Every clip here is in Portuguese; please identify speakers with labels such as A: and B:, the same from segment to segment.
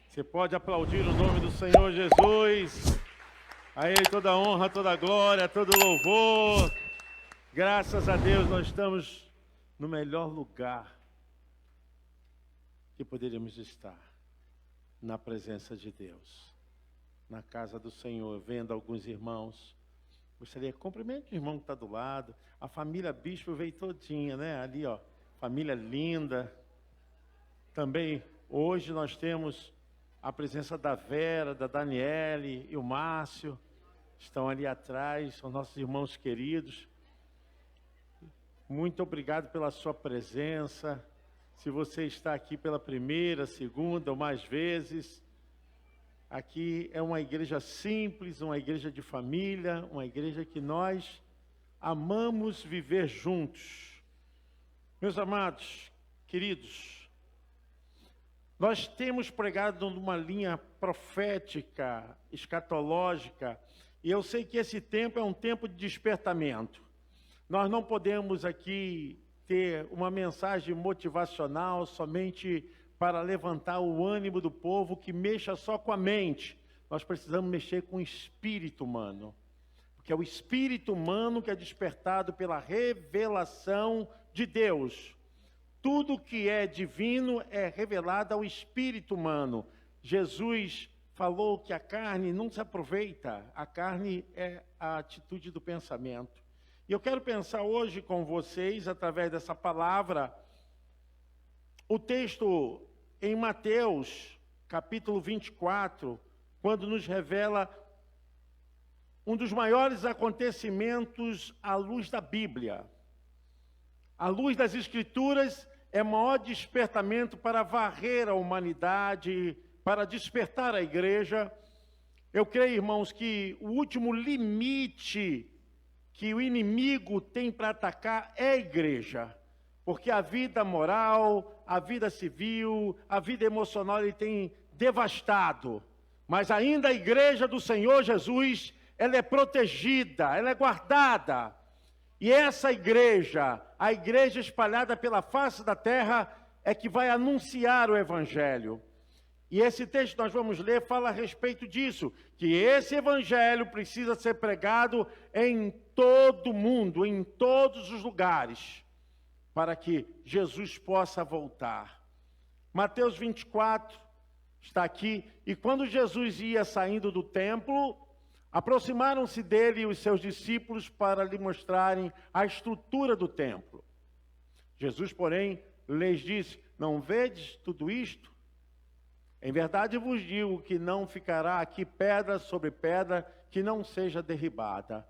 A: Você pode aplaudir o nome do Senhor Jesus. A Ele toda a honra, toda a glória, todo o louvor. Graças a Deus nós estamos no melhor lugar que poderíamos estar, na presença de Deus, na casa do Senhor, vendo alguns irmãos. Gostaria, cumprimento o irmão que está do lado. A família Bispo veio todinha, né? Ali, ó, família linda. Também hoje nós temos a presença da Vera, da Daniele e o Márcio. Estão ali atrás, são nossos irmãos queridos. Muito obrigado pela sua presença. Se você está aqui pela primeira, segunda ou mais vezes, aqui é uma igreja simples, uma igreja de família, uma igreja que nós amamos viver juntos. Meus amados, queridos, nós temos pregado numa linha profética, escatológica, e eu sei que esse tempo é um tempo de despertamento. Nós não podemos aqui ter uma mensagem motivacional somente para levantar o ânimo do povo que mexa só com a mente. Nós precisamos mexer com o espírito humano, porque é o espírito humano que é despertado pela revelação de Deus. Tudo que é divino é revelado ao espírito humano. Jesus falou que a carne não se aproveita, a carne é a atitude do pensamento. E eu quero pensar hoje com vocês, através dessa palavra, o texto em Mateus, capítulo 24, quando nos revela um dos maiores acontecimentos à luz da Bíblia. A luz das Escrituras é o maior despertamento para varrer a humanidade, para despertar a igreja. Eu creio, irmãos, que o último limite que o inimigo tem para atacar é a igreja. Porque a vida moral, a vida civil, a vida emocional ele tem devastado. Mas ainda a igreja do Senhor Jesus, ela é protegida, ela é guardada. E essa igreja, a igreja espalhada pela face da terra, é que vai anunciar o evangelho. E esse texto que nós vamos ler fala a respeito disso, que esse evangelho precisa ser pregado em todo o mundo, em todos os lugares, para que Jesus possa voltar. Mateus 24 está aqui, e quando Jesus ia saindo do templo, aproximaram-se dele os seus discípulos para lhe mostrarem a estrutura do templo. Jesus, porém, lhes disse: não vedes tudo isto? Em verdade vos digo que não ficará aqui pedra sobre pedra que não seja derribada.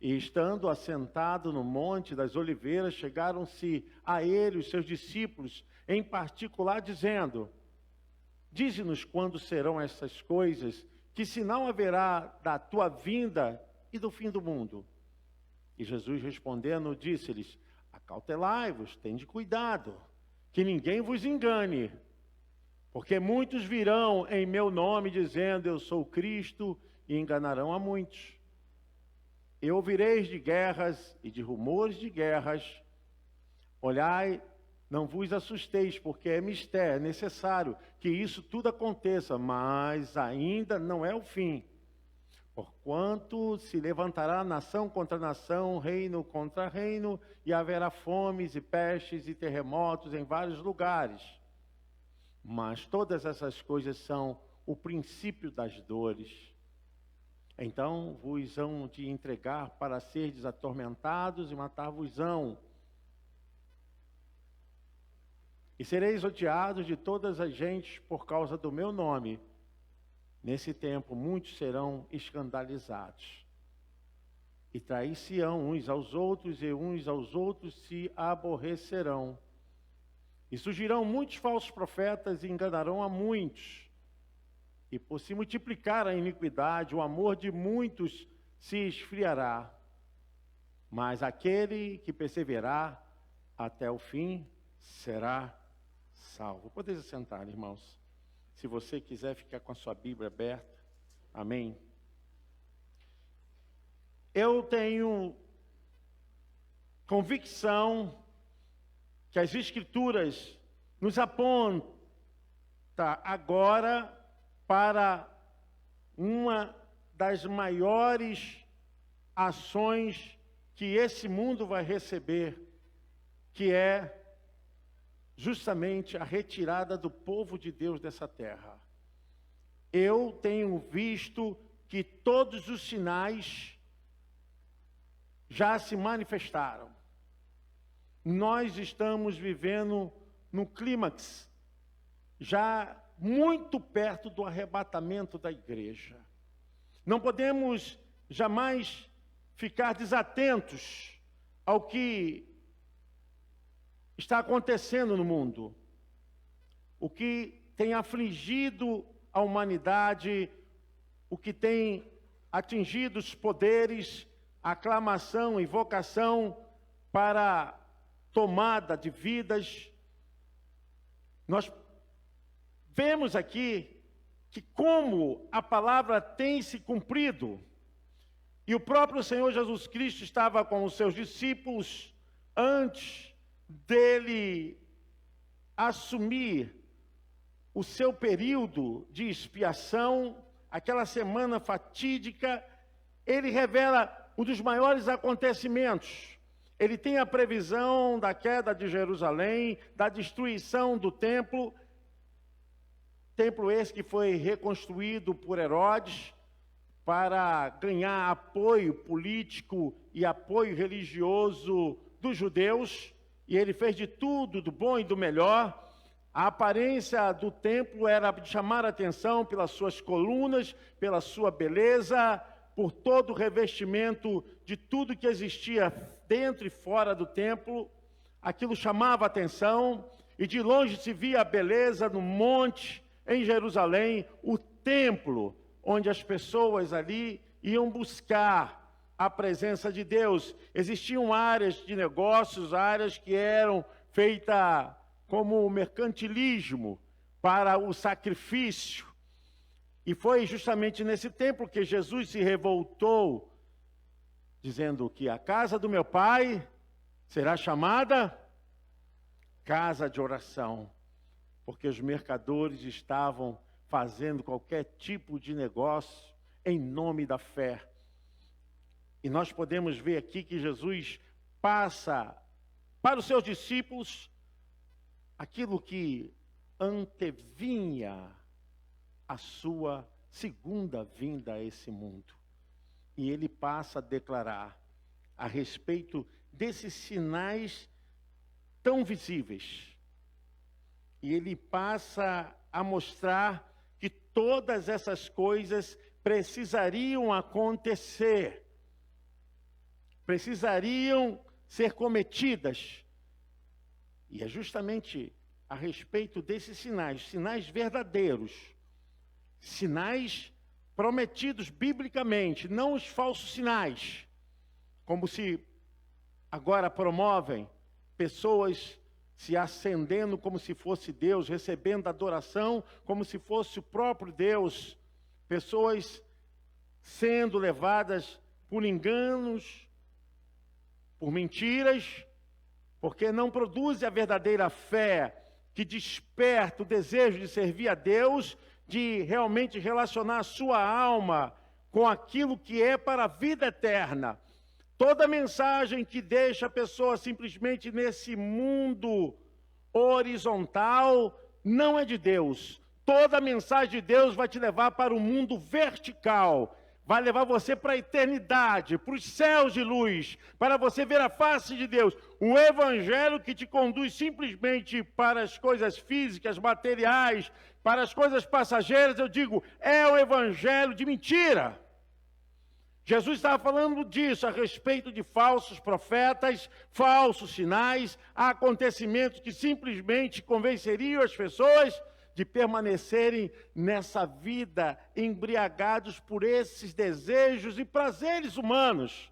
A: E estando assentado no Monte das Oliveiras, chegaram-se a ele os seus discípulos, em particular, dizendo: dize-nos quando serão essas coisas, que sinal haverá da tua vinda e do fim do mundo? E Jesus respondendo, disse-lhes: acautelai-vos, tende cuidado, que ninguém vos engane. Porque muitos virão em meu nome, dizendo, eu sou Cristo, e enganarão a muitos. E ouvireis de guerras e de rumores de guerras. Olhai, não vos assusteis, porque é mistério, é necessário que isso tudo aconteça, mas ainda não é o fim. Porquanto se levantará nação contra nação, reino contra reino, e haverá fomes e pestes e terremotos em vários lugares. Mas todas essas coisas são o princípio das dores. Então vos hão de entregar para serdes atormentados e matar-vos-ão. E sereis odiados de todas as gentes por causa do meu nome. Nesse tempo muitos serão escandalizados. E trair-se-ão uns aos outros, e uns aos outros se aborrecerão. E surgirão muitos falsos profetas e enganarão a muitos. E por se multiplicar a iniquidade, o amor de muitos se esfriará. Mas aquele que perseverar até o fim será salvo. Podeis sentar, irmãos. Se você quiser ficar com a sua Bíblia aberta. Amém. Eu tenho convicção que as Escrituras nos apontam agora para uma das maiores ações que esse mundo vai receber, que é justamente a retirada do povo de Deus dessa terra. Eu tenho visto que todos os sinais já se manifestaram. Nós estamos vivendo no clímax, já muito perto do arrebatamento da igreja. Não podemos jamais ficar desatentos ao que está acontecendo no mundo. O que tem afligido a humanidade, o que tem atingido os poderes, a aclamação e vocação para tomada de vidas. Nós vemos aqui que como a palavra tem se cumprido, e o próprio Senhor Jesus Cristo estava com os seus discípulos antes dele assumir o seu período de expiação, aquela semana fatídica. Ele revela um dos maiores acontecimentos. Ele tem a previsão da queda de Jerusalém, da destruição do templo esse que foi reconstruído por Herodes para ganhar apoio político e apoio religioso dos judeus, e ele fez de tudo, do bom e do melhor. A aparência do templo era de chamar a atenção pelas suas colunas, pela sua beleza, por todo o revestimento de tudo que existia dentro e fora do templo. Aquilo chamava a atenção, e de longe se via a beleza no monte, em Jerusalém, o templo, onde as pessoas ali iam buscar a presença de Deus. Existiam áreas de negócios, áreas que eram feitas como mercantilismo para o sacrifício. E foi justamente nesse templo que Jesus se revoltou, dizendo que a casa do meu pai será chamada casa de oração, porque os mercadores estavam fazendo qualquer tipo de negócio em nome da fé. E nós podemos ver aqui que Jesus passa para os seus discípulos aquilo que antevinha a sua segunda vinda a esse mundo. E ele passa a declarar a respeito desses sinais tão visíveis. E ele passa a mostrar que todas essas coisas precisariam acontecer, precisariam ser cometidas. E é justamente a respeito desses sinais, sinais verdadeiros, sinais prometidos biblicamente, não os falsos sinais, como se agora promovem pessoas se acendendo como se fosse Deus, recebendo adoração como se fosse o próprio Deus, pessoas sendo levadas por enganos, por mentiras, porque não produzem a verdadeira fé que desperta o desejo de servir a Deus, de realmente relacionar a sua alma com aquilo que é para a vida eterna. Toda mensagem que deixa a pessoa simplesmente nesse mundo horizontal não é de Deus. Toda mensagem de Deus vai te levar para o mundo vertical, vai levar você para a eternidade, para os céus de luz, para você ver a face de Deus. O evangelho que te conduz simplesmente para as coisas físicas, materiais, para as coisas passageiras, eu digo, é o evangelho de mentira. Jesus estava falando disso a respeito de falsos profetas, falsos sinais, acontecimentos que simplesmente convenceriam as pessoas de permanecerem nessa vida embriagados por esses desejos e prazeres humanos.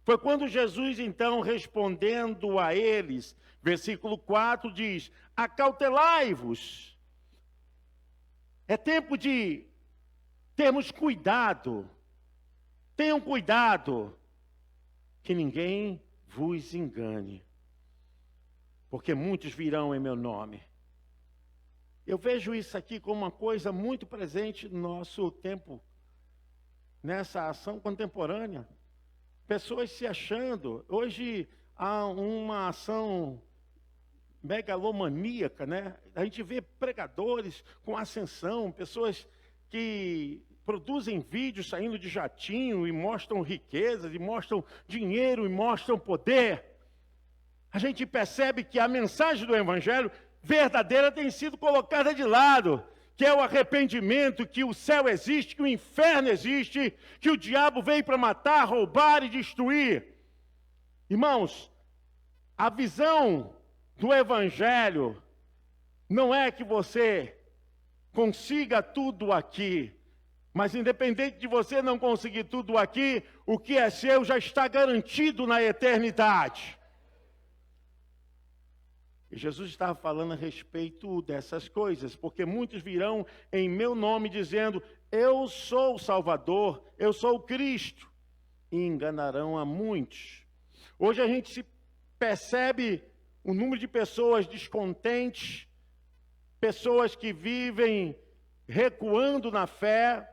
A: Foi quando Jesus, então, respondendo a eles, versículo 4 diz, acautelai-vos. É tempo de termos cuidado. Tenham cuidado que ninguém vos engane, porque muitos virão em meu nome. Eu vejo isso aqui como uma coisa muito presente no nosso tempo, nessa ação contemporânea. Pessoas se achando. Hoje há uma ação megalomaníaca, né? A gente vê pregadores com ascensão, pessoas que produzem vídeos saindo de jatinho e mostram riquezas, e mostram dinheiro, e mostram poder. A gente percebe que a mensagem do Evangelho verdadeira tem sido colocada de lado, que é o arrependimento, que o céu existe, que o inferno existe, que o diabo veio para matar, roubar e destruir. Irmãos, a visão do Evangelho não é que você consiga tudo aqui, mas independente de você não conseguir tudo aqui, o que é seu já está garantido na eternidade. E Jesus estava falando a respeito dessas coisas, porque muitos virão em meu nome dizendo, eu sou o Salvador, eu sou o Cristo, e enganarão a muitos. Hoje a gente se percebe o número de pessoas descontentes, pessoas que vivem recuando na fé,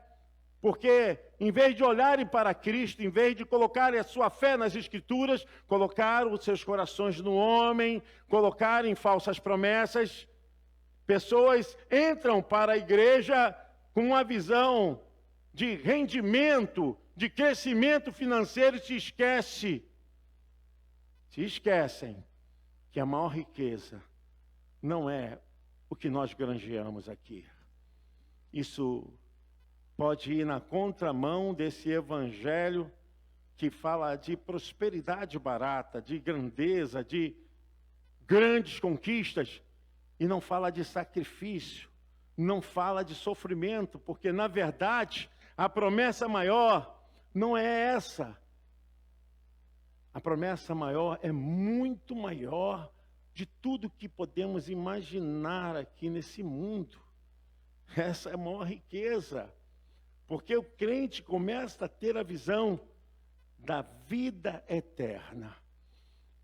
A: porque em vez de olharem para Cristo, em vez de colocarem a sua fé nas Escrituras, colocaram os seus corações no homem, colocarem falsas promessas. Pessoas entram para a igreja com uma visão de rendimento, de crescimento financeiro e se esquecem que a maior riqueza não é o que nós granjeamos aqui. Isso pode ir na contramão desse evangelho que fala de prosperidade barata, de grandeza, de grandes conquistas, e não fala de sacrifício, não fala de sofrimento, porque na verdade a promessa maior não é essa. A promessa maior é muito maior de tudo que podemos imaginar aqui nesse mundo. Essa é a maior riqueza. Porque o crente começa a ter a visão da vida eterna.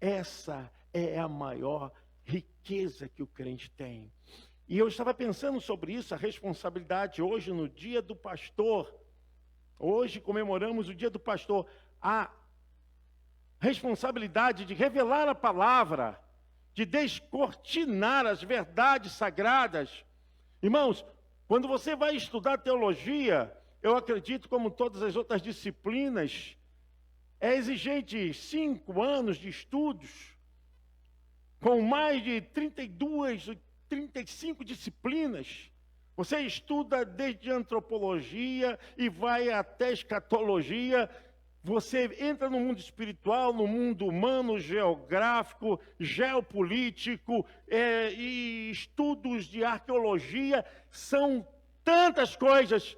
A: Essa é a maior riqueza que o crente tem. E eu estava pensando sobre isso, a responsabilidade hoje no Dia do Pastor. Hoje comemoramos o Dia do Pastor. A responsabilidade de revelar a palavra, de descortinar as verdades sagradas. Irmãos, quando você vai estudar teologia, eu acredito, como todas as outras disciplinas, é exigente 5 anos de estudos, com mais de 32, 35 disciplinas. Você estuda desde antropologia e vai até escatologia. Você entra no mundo espiritual, no mundo humano, geográfico, geopolítico, e estudos de arqueologia. São tantas coisas.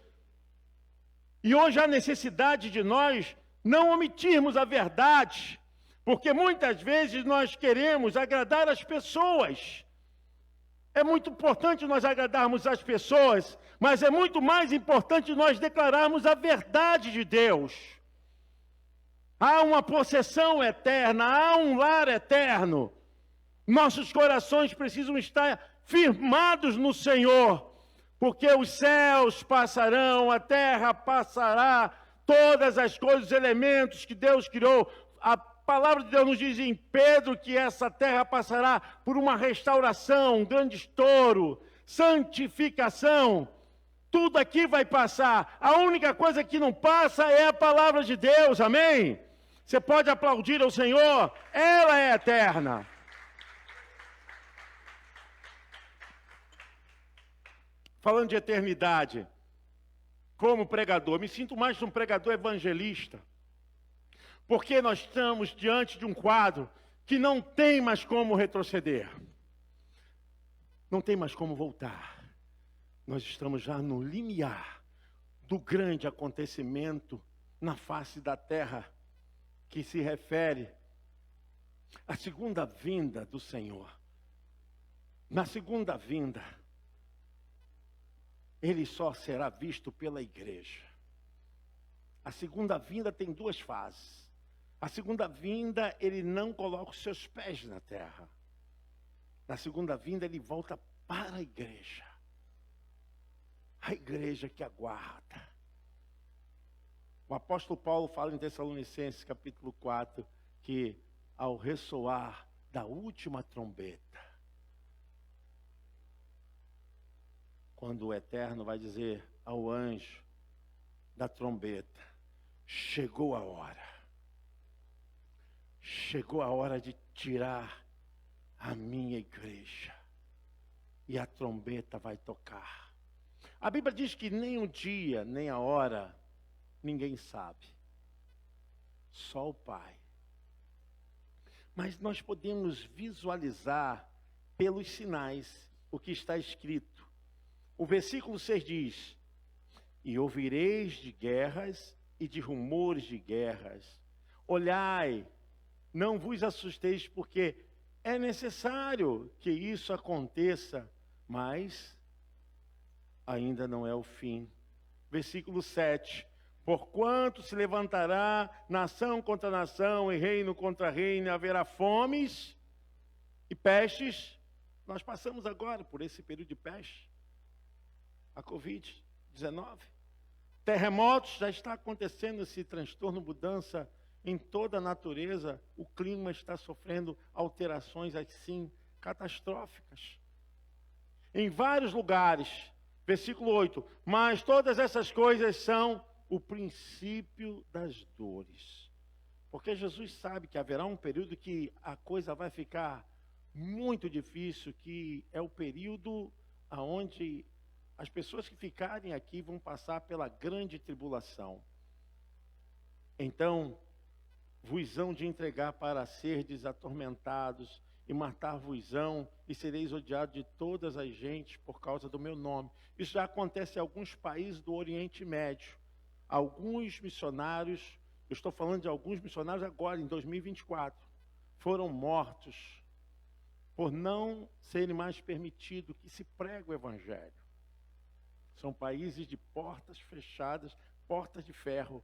A: E hoje há necessidade de nós não omitirmos a verdade, porque muitas vezes nós queremos agradar as pessoas. É muito importante nós agradarmos as pessoas, mas é muito mais importante nós declararmos a verdade de Deus. Há uma possessão eterna, há um lar eterno. Nossos corações precisam estar firmados no Senhor, porque os céus passarão, a terra passará, todas as coisas, os elementos que Deus criou. A palavra de Deus nos diz em Pedro que essa terra passará por uma restauração, um grande estouro, santificação. Tudo aqui vai passar. A única coisa que não passa é a palavra de Deus, amém? Você pode aplaudir ao Senhor, ela é eterna. Falando de eternidade, como pregador, me sinto mais um pregador evangelista, porque nós estamos diante de um quadro que não tem mais como retroceder, não tem mais como voltar. Nós estamos já no limiar do grande acontecimento na face da terra, que se refere à segunda vinda do Senhor. Na segunda vinda, Ele só será visto pela igreja. A segunda vinda tem 2 fases. A segunda vinda, Ele não coloca os seus pés na terra. Na segunda vinda, Ele volta para a igreja. a igreja que aguarda. O apóstolo Paulo fala em Tessalonicenses capítulo 4, que ao ressoar da última trombeta, quando o Eterno vai dizer ao anjo da trombeta, chegou a hora. Chegou a hora de tirar a minha igreja. E a trombeta vai tocar. A Bíblia diz que nem o dia, nem a hora, ninguém sabe. Só o Pai. Mas nós podemos visualizar pelos sinais o que está escrito. O versículo 6 diz: e ouvireis de guerras e de rumores de guerras. Olhai, não vos assusteis, porque é necessário que isso aconteça, mas ainda não é o fim. Versículo 7. Porquanto se levantará nação contra nação e reino contra reino, e haverá fomes e pestes. Nós passamos agora por esse período de peste, a Covid-19. Terremotos, já está acontecendo esse transtorno, mudança em toda a natureza. O clima está sofrendo alterações assim catastróficas. Em vários lugares, versículo 8, mas todas essas coisas são o princípio das dores. Porque Jesus sabe que haverá um período que a coisa vai ficar muito difícil, que é o período onde as pessoas que ficarem aqui vão passar pela grande tribulação. Então, vos hão de entregar para serdes atormentados, e matar-vos-ão, e sereis odiados de todas as gentes por causa do meu nome. Isso já acontece em alguns países do Oriente Médio. Alguns missionários, eu estou falando de alguns missionários agora, em 2024, foram mortos por não serem mais permitido que se pregue o Evangelho. São países de portas fechadas, portas de ferro,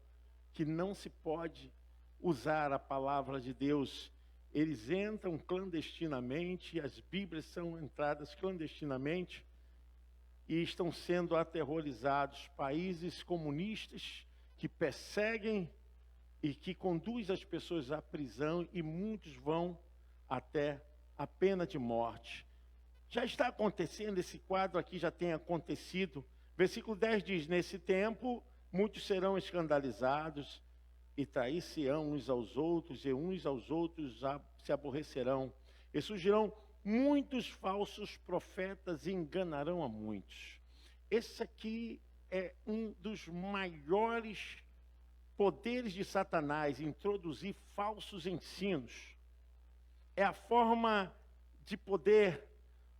A: que não se pode usar a palavra de Deus. Eles entram clandestinamente, as Bíblias são entradas clandestinamente, e estão sendo aterrorizados. Países comunistas que perseguem e que conduzem as pessoas à prisão, e muitos vão até a pena de morte. Já está acontecendo, esse quadro aqui já tem acontecido. Versículo 10 diz: nesse tempo, muitos serão escandalizados, e trair-se-ão uns aos outros, e uns aos outros se aborrecerão. E surgirão muitos falsos profetas, e enganarão a muitos. Esse aqui é um dos maiores poderes de Satanás, introduzir falsos ensinos. É a forma de poder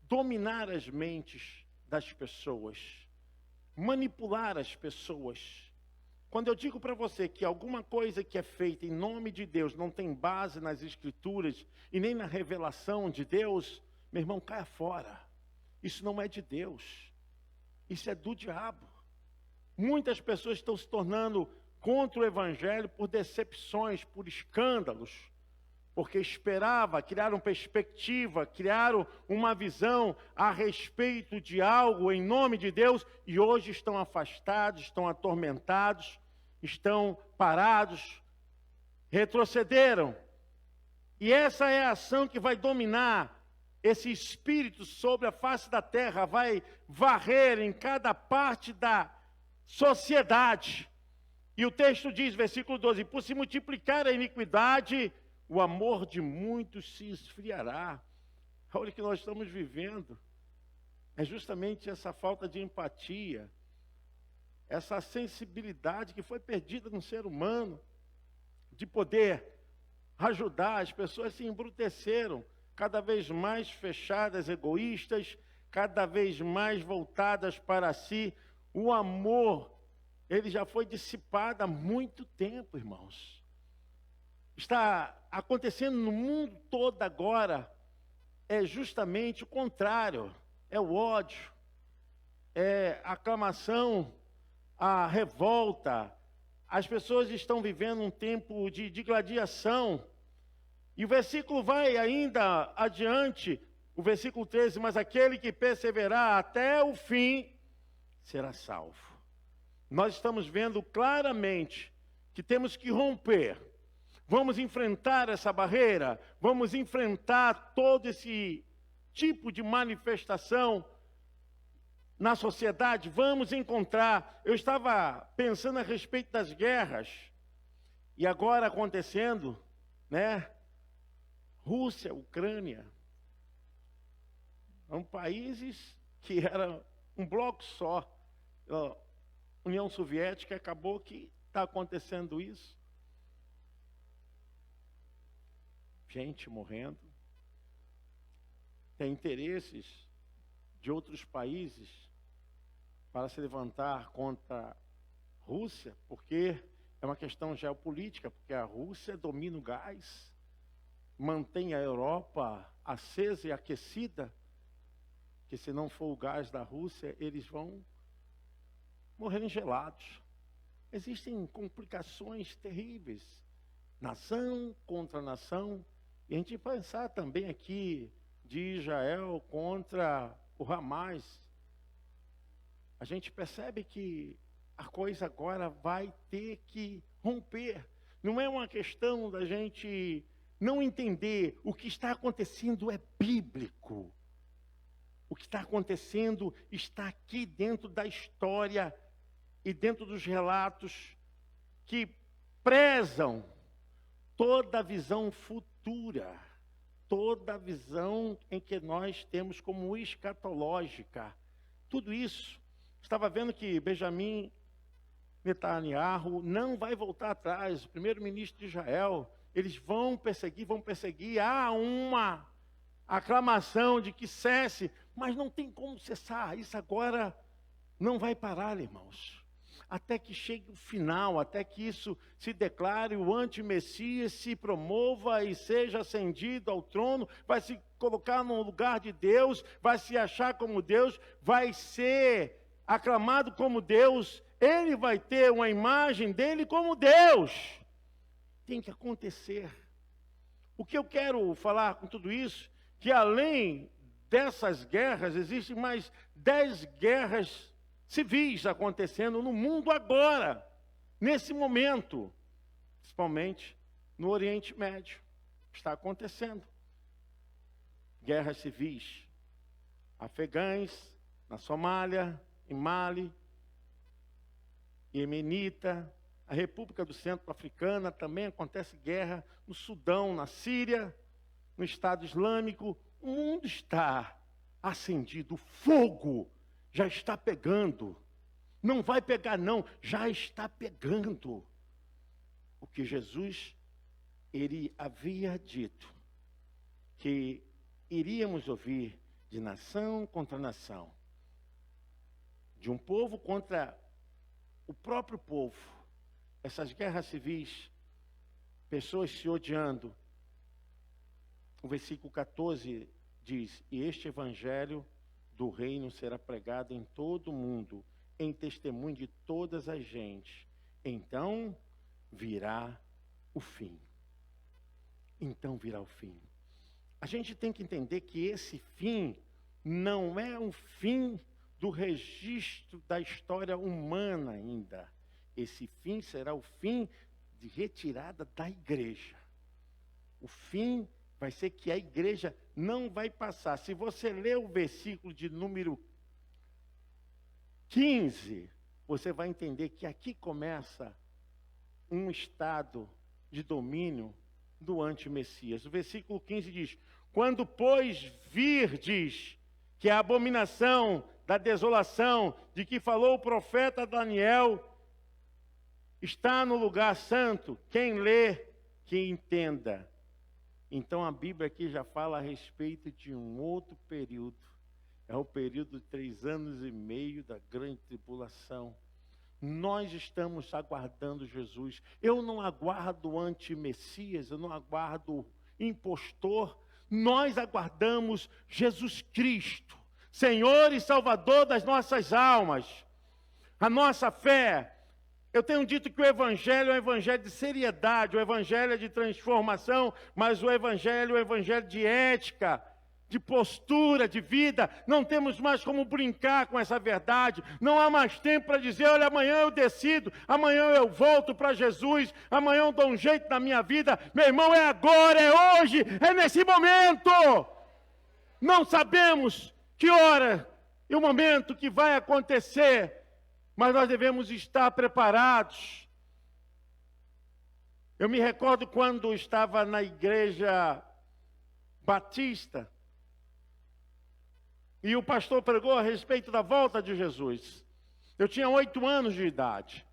A: dominar as mentes das pessoas, manipular as pessoas. Quando eu digo para você que alguma coisa que é feita em nome de Deus não tem base nas Escrituras e nem na revelação de Deus, meu irmão, caia fora. Isso não é de Deus. Isso é do diabo. Muitas pessoas estão se tornando contra o Evangelho por decepções, por escândalos, porque criaram perspectiva, criaram uma visão a respeito de algo em nome de Deus, e hoje estão afastados, estão atormentados, estão parados, retrocederam. E essa é a ação que vai dominar esse espírito sobre a face da terra, vai varrer em cada parte da sociedade. E o texto diz, versículo 12, por se multiplicar a iniquidade, o amor de muitos se esfriará. Olha o que nós estamos vivendo. É justamente essa falta de empatia, essa sensibilidade que foi perdida no ser humano, de poder ajudar. As pessoas se embruteceram, cada vez mais fechadas, egoístas, cada vez mais voltadas para si. O amor, ele já foi dissipado há muito tempo, irmãos. Está acontecendo no mundo todo agora, é justamente o contrário. É o ódio, é a aclamação, a revolta. As pessoas estão vivendo um tempo de gladiação. E o versículo vai ainda adiante, o versículo 13, mas aquele que perseverar até o fim será salvo. Nós estamos vendo claramente que temos que romper. Vamos enfrentar essa barreira, vamos enfrentar todo esse tipo de manifestação na sociedade, vamos encontrar. Eu estava pensando a respeito das guerras, e agora acontecendo, né? Rússia, Ucrânia, são países que eram um bloco só. A União Soviética acabou que está acontecendo isso. Gente morrendo. Tem interesses de outros países para se levantar contra a Rússia, porque é uma questão geopolítica, porque a Rússia domina o gás, mantém a Europa acesa e aquecida, que se não for o gás da Rússia, eles vão morrer gelados. Existem complicações terríveis, nação contra nação, e a gente pensar também aqui de Israel contra o Hamas. A gente percebe que a coisa agora vai ter que romper. Não é uma questão da gente não entender. O que está acontecendo é bíblico. O que está acontecendo está aqui dentro da história e dentro dos relatos que prezam toda a visão futura, toda a visão em que nós temos como escatológica. Tudo isso. Estava vendo que Benjamin Netanyahu não vai voltar atrás, o primeiro-ministro de Israel. Eles vão perseguir. Há uma aclamação de que cesse, mas não tem como cessar. Isso agora não vai parar, irmãos. Até que chegue o final, até que isso se declare, o anti-Messias se promova e seja ascendido ao trono, vai se colocar no lugar de Deus, vai se achar como Deus, vai ser aclamado como Deus, ele vai ter uma imagem dele como Deus. Tem que acontecer. O que eu quero falar com tudo isso, que além dessas guerras, existem mais 10 guerras civis acontecendo no mundo agora, nesse momento, principalmente no Oriente Médio. Está acontecendo. Guerras civis. Afegãs, na Somália, em Mali, Iemenita, a República do Centro Africana, também acontece guerra no Sudão, na Síria, no Estado Islâmico. O mundo está acendido, o fogo já está pegando. Não vai pegar não, já está pegando. O que Jesus, ele havia dito, que iríamos ouvir de nação contra nação, de um povo contra o próprio povo, essas guerras civis, pessoas se odiando. O versículo 14 diz: e este evangelho do reino será pregado em todo o mundo, em testemunho de todas as gentes. Então virá o fim. Então virá o fim. A gente tem que entender que esse fim não é um fim do registro da história humana ainda. Esse fim será o fim de retirada da igreja. O fim vai ser que a igreja não vai passar. Se você ler o versículo de número 15, você vai entender que aqui começa um estado de domínio do anti-Messias. O versículo 15 diz: quando, pois, virdes que a abominação da desolação de que falou o profeta Daniel está no lugar santo, quem lê, que entenda. Então a Bíblia aqui já fala a respeito de um outro período. É o período de 3 anos e meio da grande tribulação. Nós estamos aguardando Jesus. Eu não aguardo o anti-Messias, eu não aguardo impostor. Nós aguardamos Jesus Cristo, Senhor e Salvador das nossas almas. A nossa fé. Eu tenho dito que o Evangelho é um Evangelho de seriedade, o Evangelho é de transformação, mas o Evangelho é um Evangelho de ética, de postura, de vida. Não temos mais como brincar com essa verdade. Não há mais tempo para dizer, olha, amanhã eu decido, amanhã eu volto para Jesus, amanhã eu dou um jeito na minha vida. Meu irmão, é agora, é hoje, é nesse momento. Não sabemos que hora e o momento que vai acontecer, mas nós devemos estar preparados. Eu me recordo quando estava na igreja batista, e o pastor pregou a respeito da volta de Jesus. Eu tinha 8 anos de idade.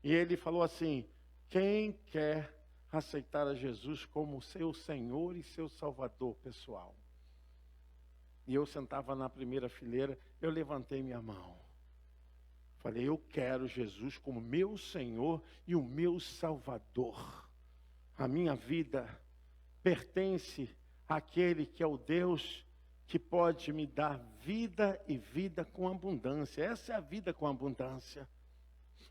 A: E ele falou assim, quem quer aceitar a Jesus como seu Senhor e seu Salvador pessoal? E eu sentava na primeira fileira, eu levantei minha mão. Falei, eu quero Jesus como meu Senhor e o meu Salvador. A minha vida pertence àquele que é o Deus que pode me dar vida e vida com abundância. Essa é a vida com abundância.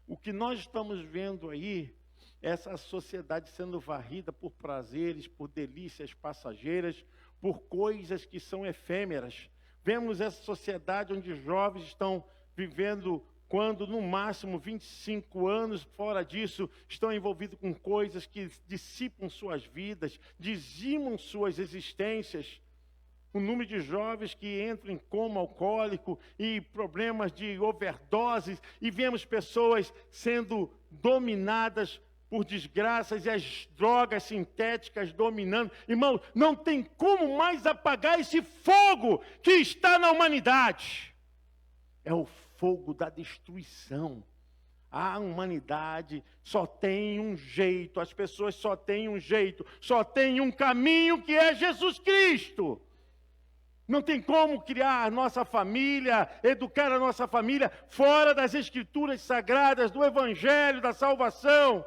A: O que nós estamos vendo aí, essa sociedade sendo varrida por prazeres, por delícias passageiras, por coisas que são efêmeras. Vemos essa sociedade onde jovens estão vivendo, quando no máximo 25 anos, fora disso, estão envolvidos com coisas que dissipam suas vidas, dizimam suas existências. O número de jovens que entram em coma alcoólico e problemas de overdoses, e vemos pessoas sendo dominadas por desgraças e as drogas sintéticas dominando. Irmão, não tem como mais apagar esse fogo que está na humanidade. É o fogo da destruição. A humanidade só tem um jeito, as pessoas só têm um jeito, só tem um caminho, que é Jesus Cristo. Não tem como criar a nossa família, educar a nossa família fora das Escrituras Sagradas, do Evangelho, da salvação,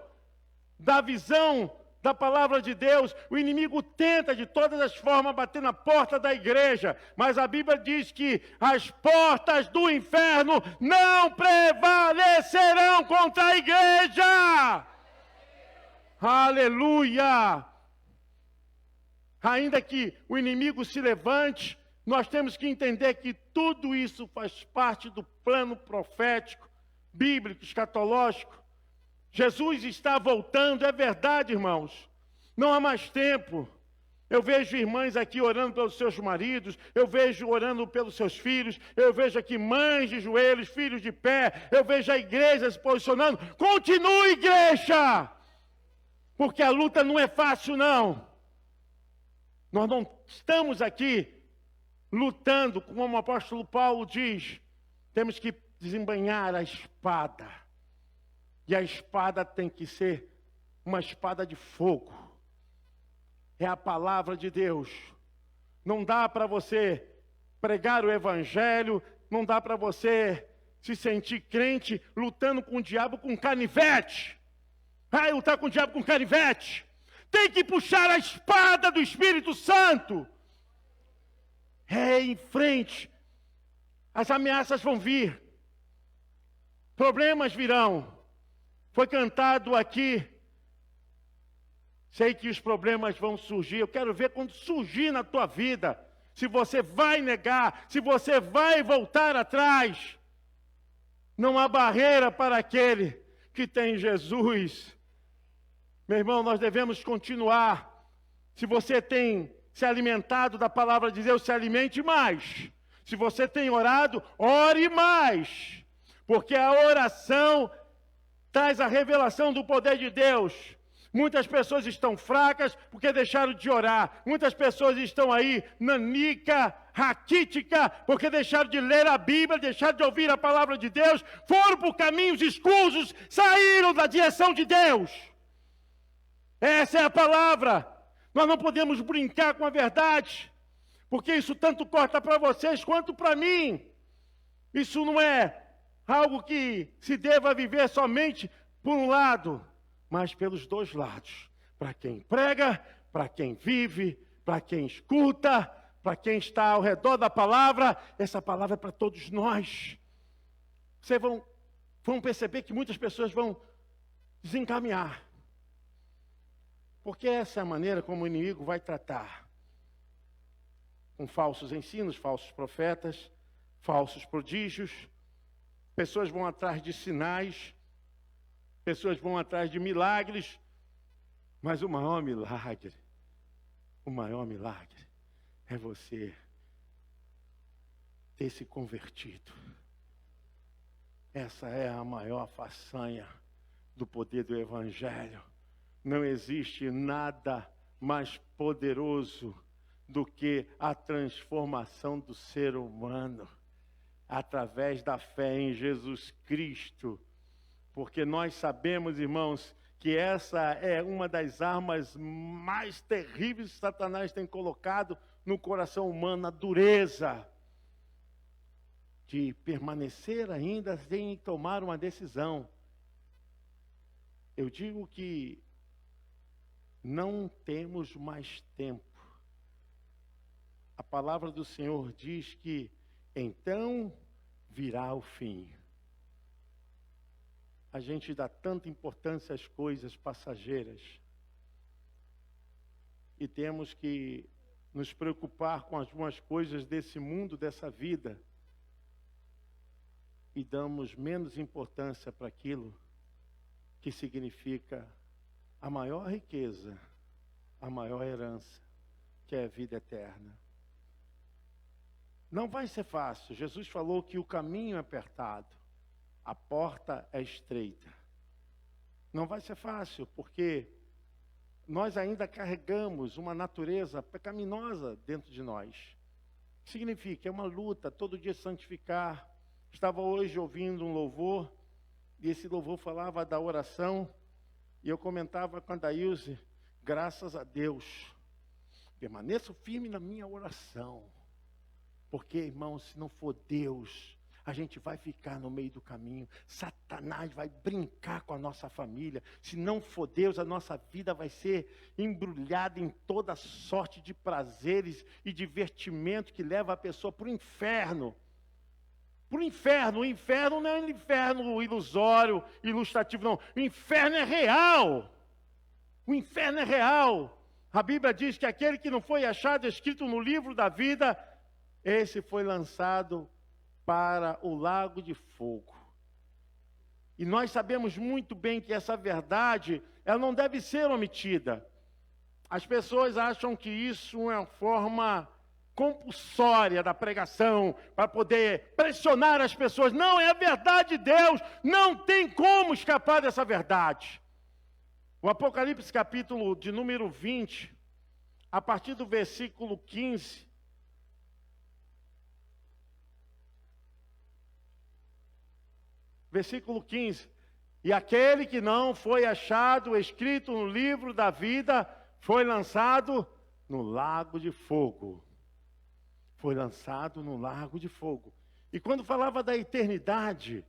A: da visão da palavra de Deus. O inimigo tenta de todas as formas bater na porta da igreja, mas a Bíblia diz que as portas do inferno não prevalecerão contra a igreja. Aleluia! Ainda que o inimigo se levante, nós temos que entender que tudo isso faz parte do plano profético, bíblico, escatológico. Jesus está voltando, é verdade, irmãos. Não há mais tempo. Eu vejo irmãs aqui orando pelos seus maridos, eu vejo orando pelos seus filhos, eu vejo aqui mães de joelhos, filhos de pé, eu vejo a igreja se posicionando. Continue, igreja! Porque a luta não é fácil, não. Nós não estamos aqui lutando, como o apóstolo Paulo diz, temos que desembainhar a espada. E a espada tem que ser uma espada de fogo. É a palavra de Deus. Não dá para você pregar o evangelho, não dá para você se sentir crente lutando com o diabo com canivete. Vai lutar com o diabo com canivete. Tem que puxar a espada do Espírito Santo. É em frente. As ameaças vão vir. Problemas virão. Foi cantado aqui. Sei que os problemas vão surgir. Eu quero ver quando surgir na tua vida. Se você vai negar, se você vai voltar atrás. Não há barreira para aquele que tem Jesus. Meu irmão, nós devemos continuar. Se você tem se alimentado da palavra de Deus, se alimente mais. Se você tem orado, ore mais. Porque a oração traz a revelação do poder de Deus. Muitas pessoas estão fracas porque deixaram de orar. Muitas pessoas estão aí nanica, raquítica, porque deixaram de ler a Bíblia, deixaram de ouvir a palavra de Deus, foram por caminhos escusos, saíram da direção de Deus. Essa é a palavra. Nós não podemos brincar com a verdade, porque isso tanto corta para vocês quanto para mim. Isso não é algo que se deva viver somente por um lado, mas pelos dois lados. Para quem prega, para quem vive, para quem escuta, para quem está ao redor da palavra, essa palavra é para todos nós. Vocês vão perceber que muitas pessoas vão desencaminhar. Porque essa é a maneira como o inimigo vai tratar. com falsos ensinos, falsos profetas, falsos prodígios. Pessoas vão atrás de sinais, pessoas vão atrás de milagres, mas o maior milagre é você ter se convertido. Essa é a maior façanha do poder do Evangelho. Não existe nada mais poderoso do que a transformação do ser humano através da fé em Jesus Cristo. Porque nós sabemos, irmãos, que essa é uma das armas mais terríveis que Satanás tem colocado no coração humano, a dureza de permanecer ainda sem tomar uma decisão. Eu digo que não temos mais tempo. A palavra do Senhor diz que então virá o fim. A gente dá tanta importância às coisas passageiras e temos que nos preocupar com algumas coisas desse mundo, dessa vida, e damos menos importância para aquilo que significa a maior riqueza, a maior herança, que é a vida eterna. Não vai ser fácil. Jesus falou que o caminho é apertado, a porta é estreita. Não vai ser fácil, porque nós ainda carregamos uma natureza pecaminosa dentro de nós. Significa, é uma luta, todo dia santificar. Estava hoje ouvindo um louvor, e esse louvor falava da oração, e eu comentava com a Daílze, graças a Deus, permaneço firme na minha oração, porque, irmão, se não for Deus, a gente vai ficar no meio do caminho, Satanás vai brincar com a nossa família, se não for Deus, a nossa vida vai ser embrulhada em toda sorte de prazeres e divertimento que leva a pessoa para o inferno. Para o inferno. O inferno não é um inferno ilusório, ilustrativo, não. O inferno é real. O inferno é real. A Bíblia diz que aquele que não foi achado escrito no livro da vida, esse foi lançado para o lago de fogo. E nós sabemos muito bem que essa verdade, ela não deve ser omitida. As pessoas acham que isso é uma forma compulsória da pregação, para poder pressionar as pessoas. Não, é a verdade de Deus, não tem como escapar dessa verdade. O Apocalipse capítulo de número 20, a partir do versículo 15, versículo 15, e aquele que não foi achado escrito no livro da vida, foi lançado no lago de fogo. Foi lançado no lago de fogo. E quando falava da eternidade,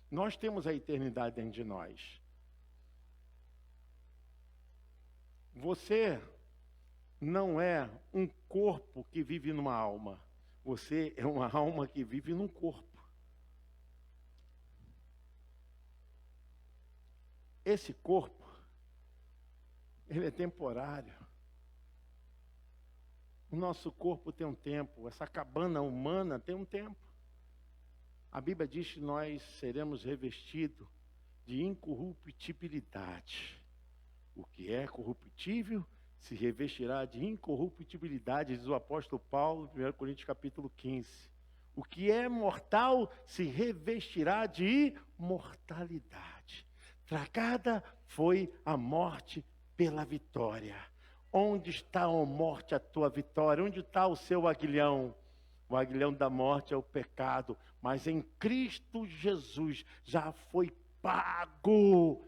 A: nós temos a eternidade dentro de nós. Você não é um corpo que vive numa alma. Você é uma alma que vive num corpo. Esse corpo, ele é temporário. O nosso corpo tem um tempo, essa cabana humana tem um tempo. A Bíblia diz que nós seremos revestidos de incorruptibilidade. O que é corruptível se revestirá de incorruptibilidade, diz o apóstolo Paulo, em 1 Coríntios capítulo 15. O que é mortal se revestirá de imortalidade. Tragada foi a morte pela vitória. Onde está, ó morte, a tua vitória? Onde está o seu aguilhão? O aguilhão da morte é o pecado, mas em Cristo Jesus já foi pago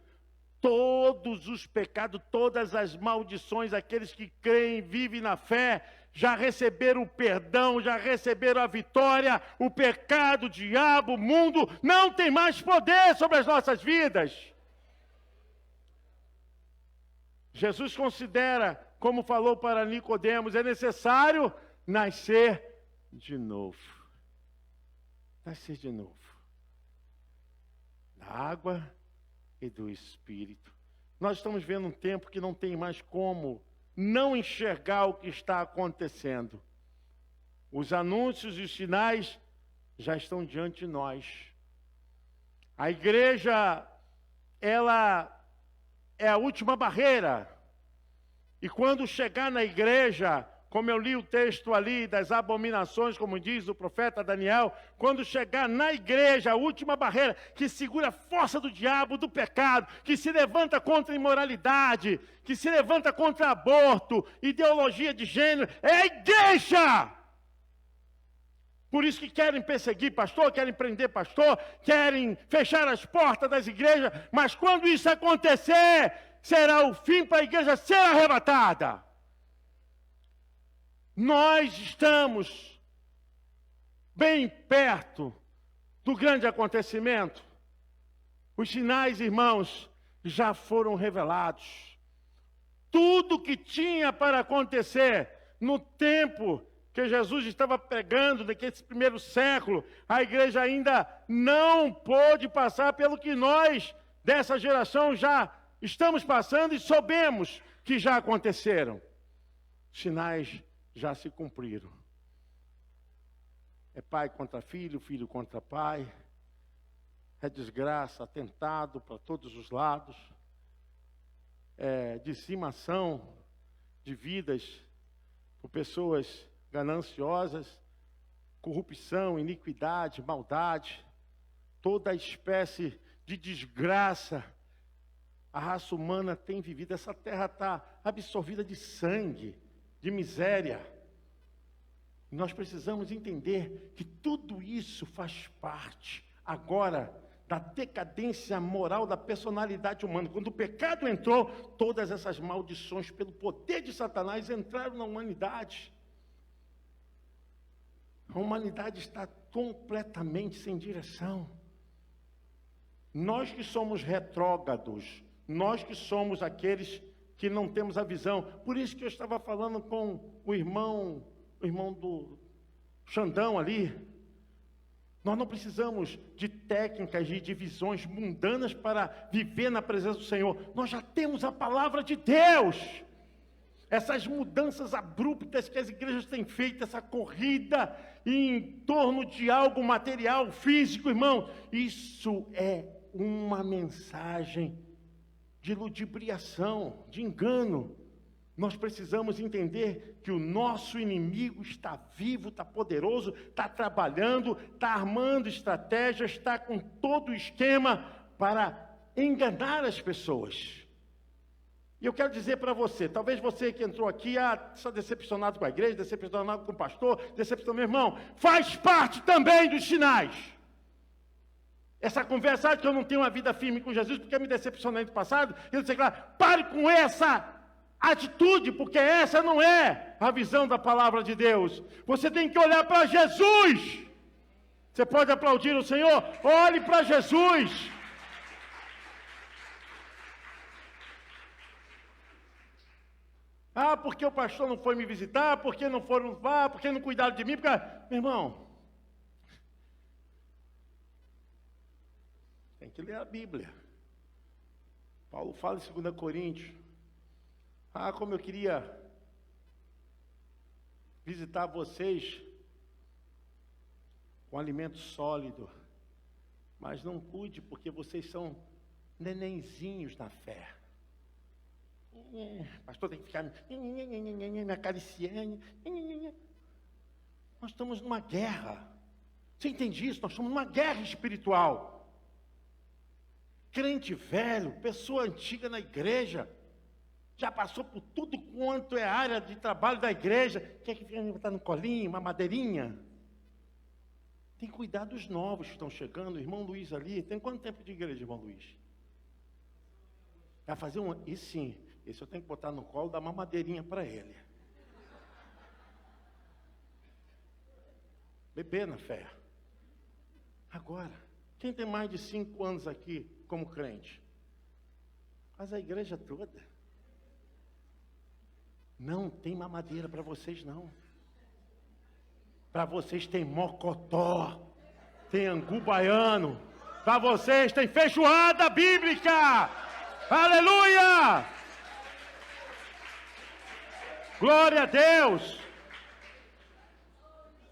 A: todos os pecados, todas as maldições. Aqueles que creem, vivem na fé, já receberam o perdão, já receberam a vitória. O pecado, o diabo, o mundo não tem mais poder sobre as nossas vidas. Jesus considera, como falou para Nicodemos, é necessário nascer de novo. Nascer de novo. Da água e do Espírito. Nós estamos vendo um tempo que não tem mais como não enxergar o que está acontecendo. Os anúncios e os sinais já estão diante de nós. A igreja, ela é a última barreira. E quando chegar na igreja, como eu li o texto ali das abominações, como diz o profeta Daniel, quando chegar na igreja, a última barreira que segura a força do diabo, do pecado, que se levanta contra a imoralidade, que se levanta contra aborto, ideologia de gênero, é a igreja! Por isso que querem perseguir pastor, querem prender pastor, querem fechar as portas das igrejas, mas quando isso acontecer, será o fim para a igreja ser arrebatada. Nós estamos bem perto do grande acontecimento. Os sinais, irmãos, já foram revelados. Tudo que tinha para acontecer no tempo que Jesus estava pregando, naquele primeiro século, a igreja ainda não pôde passar pelo que nós, dessa geração, já estamos passando e soubemos que já aconteceram. Sinais já se cumpriram. É pai contra filho, filho contra pai. É desgraça, atentado para todos os lados. É dizimação de vidas por pessoas gananciosas, corrupção, iniquidade, maldade, toda espécie de desgraça. A raça humana tem vivido, essa terra está absorvida de sangue, de miséria. Nós precisamos entender que tudo isso faz parte, agora, da decadência moral da personalidade humana. Quando o pecado entrou, todas essas maldições, pelo poder de Satanás, entraram na humanidade. A humanidade está completamente sem direção. Nós que somos retrógrados, nós que somos aqueles que não temos a visão. Por isso que eu estava falando com o irmão do Xandão ali. Nós não precisamos de técnicas e de visões mundanas para viver na presença do Senhor. Nós já temos a palavra de Deus. Essas mudanças abruptas que as igrejas têm feito, essa corrida em torno de algo material, físico, irmão, isso é uma mensagem de ludibriação, de engano. Nós precisamos entender que o nosso inimigo está vivo, está poderoso, está trabalhando, está armando estratégias, está com todo o esquema para enganar as pessoas. E eu quero dizer para você, talvez você que entrou aqui, está decepcionado com a igreja, decepcionado com o pastor, decepcionado, meu irmão, faz parte também dos sinais. Essa conversa que eu não tenho uma vida firme com Jesus, porque eu me decepcionei no passado, eu disse, claro, pare com essa atitude, porque essa não é a visão da palavra de Deus. Você tem que olhar para Jesus. Você pode aplaudir o Senhor? Olhe para Jesus. Porque o pastor não foi me visitar, porque não foram lá, porque não cuidaram de mim, porque... Meu irmão, tem que ler a Bíblia. Paulo fala em 2 Coríntios, como eu queria visitar vocês com alimento sólido, mas não cuide, porque vocês são nenenzinhos na fé. Pastor tem que ficar me acariciando. Nós estamos numa guerra. Você entende isso? Nós estamos numa guerra espiritual. Crente velho, pessoa antiga na igreja, já passou por tudo quanto é área de trabalho da igreja, quer que venha botar no colinho, uma madeirinha. Tem que cuidar dos novos que estão chegando. O irmão Luiz ali, tem quanto tempo de igreja, irmão Luiz? Vai fazer um... E sim, esse eu tenho que botar no colo, dar uma madeirinha para ele. Beber na fé. Agora, quem tem mais de 5 anos aqui como crente? Faz a igreja toda. Não tem mamadeira para vocês, não. Para vocês tem mocotó, tem angu baiano. Para vocês tem feijoada bíblica. Aleluia! Glória a Deus!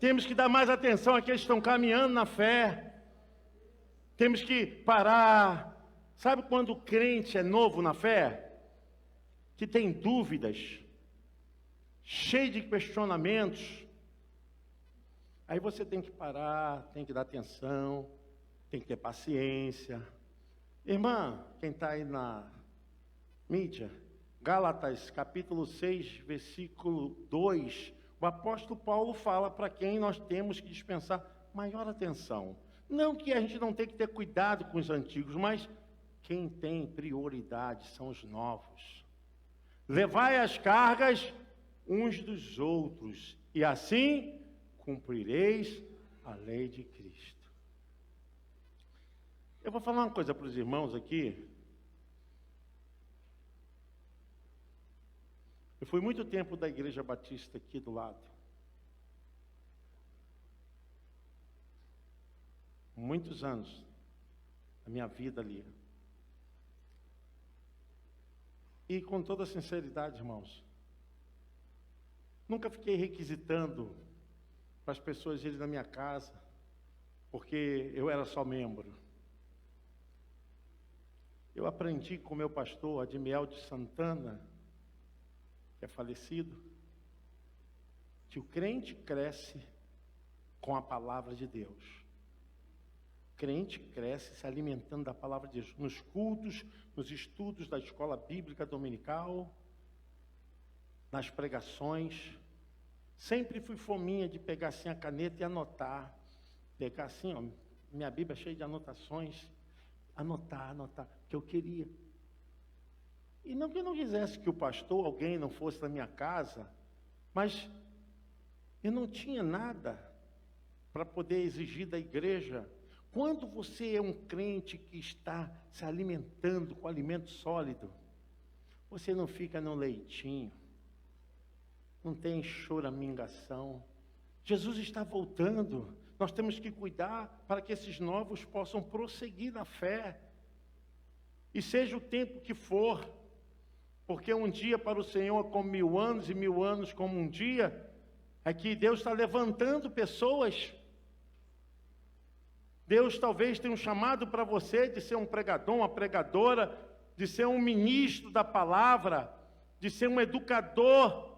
A: Temos que dar mais atenção àqueles que estão caminhando na fé. Temos que parar. Sabe quando o crente é novo na fé? Que tem dúvidas, cheio de questionamentos. Aí você tem que parar, tem que dar atenção, tem que ter paciência. Irmã, quem está aí na mídia, Gálatas, capítulo 6, versículo 2, o apóstolo Paulo fala para quem nós temos que dispensar maior atenção. Não que a gente não tenha que ter cuidado com os antigos, mas quem tem prioridade são os novos. Levai as cargas uns dos outros, e assim cumprireis a lei de Cristo. Eu vou falar uma coisa para os irmãos aqui. Eu fui muito tempo da Igreja Batista aqui do lado. Muitos anos da minha vida ali. E com toda sinceridade, irmãos, nunca fiquei requisitando para as pessoas irem na minha casa, porque eu era só membro. Eu aprendi com meu pastor, Admiel de Santana, que é falecido, que o crente cresce com a palavra de Deus. O crente cresce se alimentando da palavra de Deus, nos cultos, nos estudos da escola bíblica dominical, nas pregações. Sempre fui fominha de pegar assim a caneta e anotar. Pegar assim, ó, minha Bíblia é cheia de anotações. Anotar, que eu queria. E não que eu não quisesse que o pastor, alguém não fosse na minha casa, mas eu não tinha nada para poder exigir da igreja. Quando você é um crente que está se alimentando com alimento sólido, você não fica no leitinho, não tem choramingação. Jesus está voltando, nós temos que cuidar para que esses novos possam prosseguir na fé. E seja o tempo que for, porque um dia para o Senhor é como 1000 anos, e 1000 anos como um dia. É que Deus está levantando pessoas. Deus talvez tenha um chamado para você de ser um pregador, uma pregadora, de ser um ministro da palavra, de ser um educador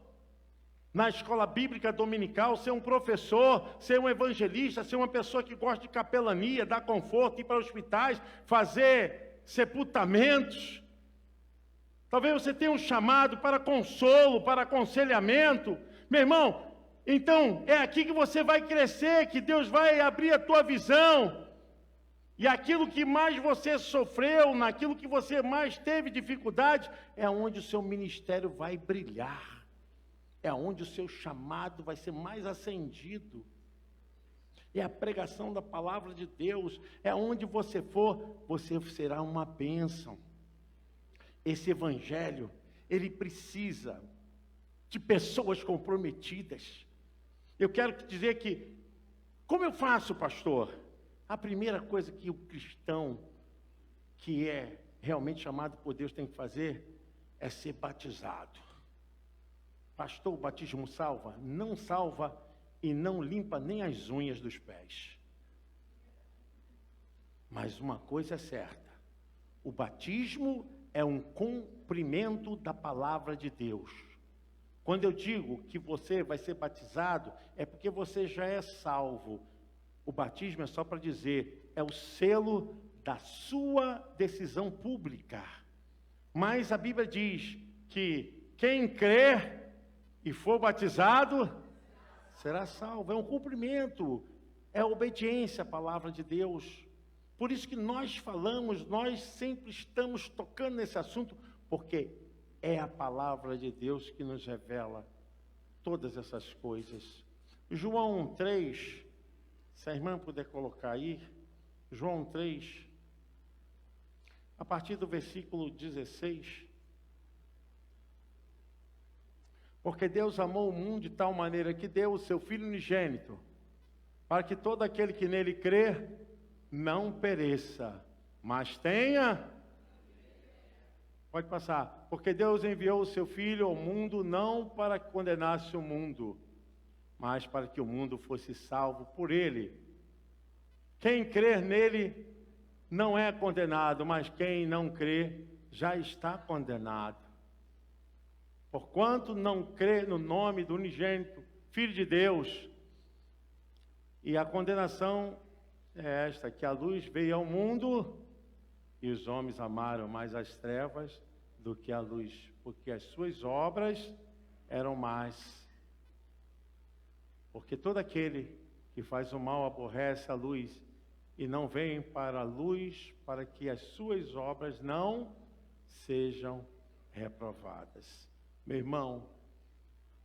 A: na escola bíblica dominical, ser um professor, ser um evangelista, ser uma pessoa que gosta de capelania, dar conforto, ir para hospitais, fazer sepultamentos. Talvez você tenha um chamado para consolo, para aconselhamento. Meu irmão, então é aqui que você vai crescer, que Deus vai abrir a tua visão. E aquilo que mais você sofreu, naquilo que você mais teve dificuldade, é onde o seu ministério vai brilhar. É onde o seu chamado vai ser mais acendido. É a pregação da palavra de Deus. É onde você for, você será uma bênção. Esse evangelho, ele precisa de pessoas comprometidas. Eu quero te dizer que, como eu faço, pastor? A primeira coisa que o cristão, que é realmente chamado por Deus, tem que fazer, é ser batizado. Pastor, o batismo salva? Não salva e não limpa nem as unhas dos pés. Mas uma coisa é certa, o batismo é um cumprimento da palavra de Deus. Quando eu digo que você vai ser batizado, é porque você já é salvo. O batismo é só para dizer, é o selo da sua decisão pública. Mas a Bíblia diz que quem crer e for batizado, será salvo. É um cumprimento, é obediência à palavra de Deus. Por isso que nós falamos, nós sempre estamos tocando nesse assunto, porque é a palavra de Deus que nos revela todas essas coisas. João 3, se a irmã puder colocar aí, João 3, a partir do versículo 16. Porque Deus amou o mundo de tal maneira que deu o seu Filho unigênito, para que todo aquele que nele crer não pereça, mas tenha. Pode passar. Porque Deus enviou o seu Filho ao mundo não para que condenasse o mundo, mas para que o mundo fosse salvo por ele. Quem crer nele não é condenado, mas quem não crê já está condenado. Porquanto não crê no nome do unigênito Filho de Deus. E a condenação é esta, que a luz veio ao mundo e os homens amaram mais as trevas do que a luz, porque as suas obras eram más. Porque todo aquele que faz o mal aborrece a luz e não vem para a luz para que as suas obras não sejam reprovadas. Meu irmão,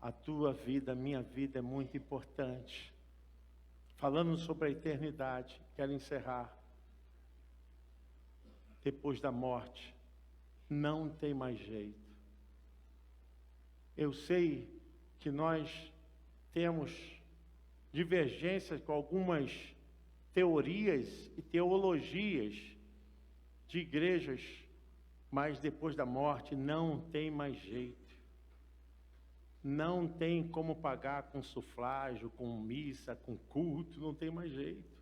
A: a tua vida, a minha vida é muito importante. Falando sobre a eternidade, quero encerrar. Depois da morte, não tem mais jeito. Eu sei que nós temos divergências com algumas teorias e teologias de igrejas, mas depois da morte não tem mais jeito. Não tem como pagar com sufrágio, com missa, com culto, não tem mais jeito.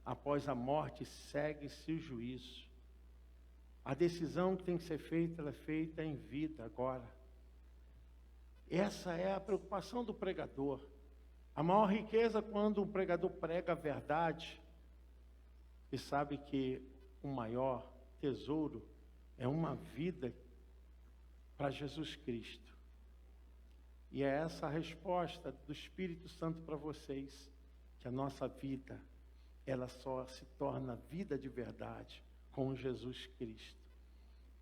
A: Após a morte, segue-se o juízo. A decisão que tem que ser feita, ela é feita em vida agora. Essa é a preocupação do pregador. A maior riqueza quando um pregador prega a verdade e sabe que o maior tesouro é uma vida para Jesus Cristo. E é essa a resposta do Espírito Santo para vocês, que a nossa vida, ela só se torna vida de verdade com Jesus Cristo.